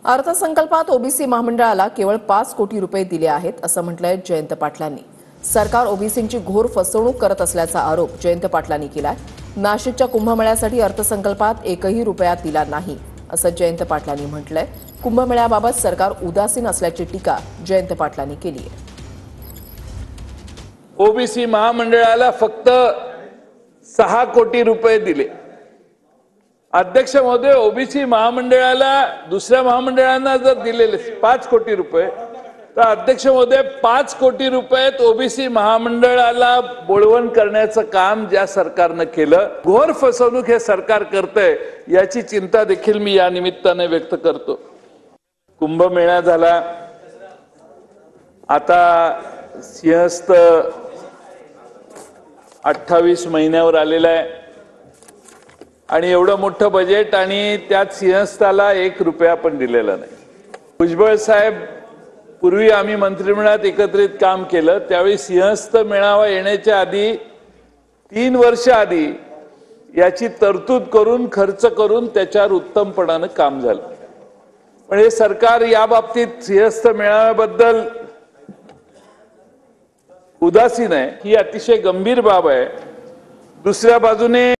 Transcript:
अर्थसंकल्पात ओबीसी महामंडळाला केवळ 5 कोटी रुपये दिले आहेत असं म्हटलंय जयंत पाटलांनी। सरकार ओबीसींची घोर फसवणूक करत असल्याचा आरोप जयंत पाटलांनी केलाय। नाशिकच्या कुंभमेळ्यासाठी अर्थसंकल्पात एकही रुपया दिला नाही असं जयंत पाटलांनी म्हटलंय। कुंभमेळ्याबाबत सरकार उदासीन असल्याची टीका जयंत पाटलांनी केली आहे। ओबीसी महामंडळाला फक्त 6 कोटी रुपये दिले। अध्यक्ष महोदय, ओबीसी महामंडळाला दुसऱ्या महामंडळांना जर दिलेले 5 कोटी रुपये तर अध्यक्ष महोदय 5 कोटी रुपयात ओबीसी महामंडळाला बोळवण करण्याचं काम ज्या सरकारने केलं, घोर फसवणूक हे सरकार करतंय याची चिंता देखील मी या निमित्ताने व्यक्त करतो। कुंभमेळा झाला, आता सिंहस्थ 28 महिन्यावर आलेला आहे आणि एवढं मोठं बजेट आणि त्यात सिंहस्थाला 1 रुपया पण दिलेला नाही। भुजबळ साहेब, पूर्वी आम्ही मंत्रिमंडळात एकत्रित काम केलं त्यावेळी सिंहस्थ मेळावा येण्याच्या आधी 3 वर्ष आधी याची तरतूद करून खर्च करून त्याच्यावर उत्तमपणाने काम झालं। पण हे सरकार या बाबतीत सिंहस्थ मेळाव्याबद्दल उदासीन आहे, ही अतिशय गंभीर बाब आहे। दुसऱ्या बाजूने